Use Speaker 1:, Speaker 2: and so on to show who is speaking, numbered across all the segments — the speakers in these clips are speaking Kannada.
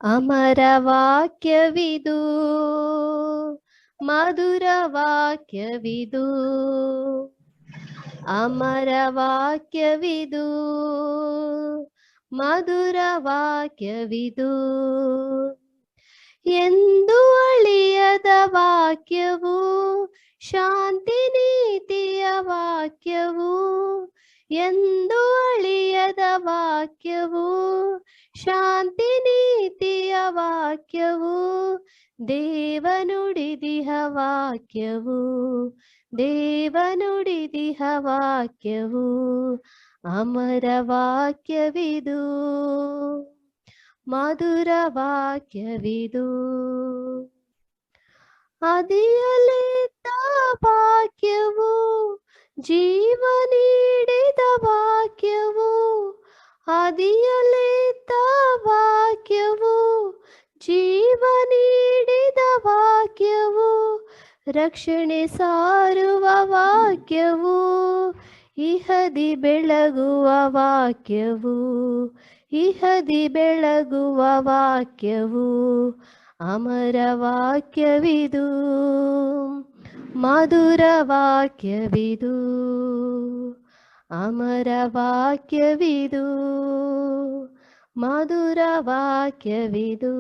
Speaker 1: ಅಮರ ವಾಕ್ಯವಿದು, ಮಧುರ ವಾಕ್ಯವಿದು, ಅಮರ ವಾಕ್ಯವಿದು, ಮಧುರ ವಾಕ್ಯವಿದು. ಎಂದು ಅಳಿಯದ ವಾಕ್ಯವು, ಶಾಂತಿ ನೀತಿಯ ವಾಕ್ಯವು. ಎಂದು ಅಳಿಯದ ವಾಕ್ಯವು, ಶಾಂತಿ ನೀತಿಯ ವಾಕ್ಯವು. ದೇವನುಡಿದಿಹ ವಾಕ್ಯವು, ದೇವನುಡಿದಿಹ ವಾಕ್ಯವು. ಅಮರ ವಾಕ್ಯವಿದು, ಮಧುರ ವಾಕ್ಯವಿದು. ಆದಿಯಲ್ಲಿದ್ದ ವಾಕ್ಯವು, ಜೀವ ನೀಡಿದ ವಾಕ್ಯವು. ಆದಿಯಲ್ಲಿದ್ದ ವಾಕ್ಯವು, ಜೀವ ನೀಡಿದ ವಾಕ್ಯವು. ರಕ್ಷಣೆ ಸಾರುವ ವಾಕ್ಯವು, ಇಹದಿ ಬೆಳಗುವ ವಾಕ್ಯವು. ಇಹದಿ ಬೆಳಗುವ ವಾಕ್ಯವು. ಅಮರ ವಾಕ್ಯವಿದು, ಮಧುರ ವಾಕ್ಯವಿದು. ಅಮರ ವಾಕ್ಯವಿದು, ಮಧುರ ವಾಕ್ಯವಿದು.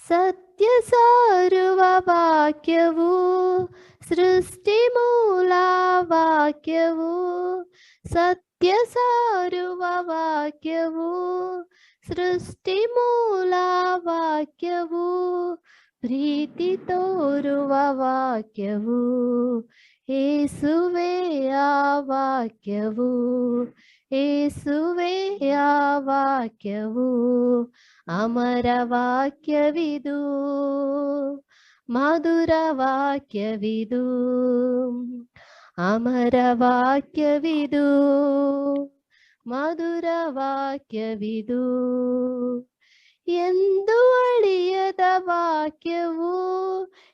Speaker 1: ಸತ್ಯ ಸಾರುವ ವಾಕ್ಯವು, ಸೃಷ್ಟಿ ಮೂಲ ವಾಕ್ಯವು. ಸತ್ಯ ಸಾರುವ ವಾಕ್ಯವು, ಸೃಷ್ಟಿ ಮೂಲ ವಾಕ್ಯವು. ಪ್ರೀತಿ ತೋರುವ ವಾಕ್ಯವು, ಯೇಸುವೇ ಆ ವಾಕ್ಯವು. ಯೇಸುವೇ ಆ ವಾಕ್ಯವು. ಅಮರ ವಾಕ್ಯವಿದು, ಮಧುರ ವಾಕ್ಯವಿದು. ಅಮರ ವಾಕ್ಯವಿದು, ಮಧುರ ವಾಕ್ಯವಿದು. ಎಂದು ಅಳಿಯದ ವಾಕ್ಯವು,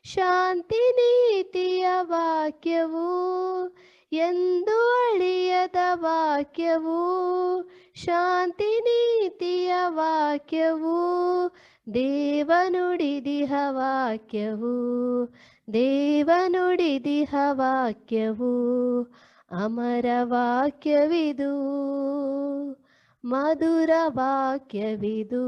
Speaker 1: ಶಾಂತಿ ನೀತಿಯ ವಾಕ್ಯವು. ಎಂದು ಅಳಿಯದ ವಾಕ್ಯವು, ಶಾಂತಿ ನೀತಿಯ ವಾಕ್ಯವು. ದೇವನುಡಿದಿಹ ವಾಕ್ಯವು, ದೇವನುಡಿದಿಹ ವಾಕ್ಯವು. ಅಮರ ವಾಕ್ಯವಿದು, ಮಧುರ ವಾಕ್ಯವಿದು.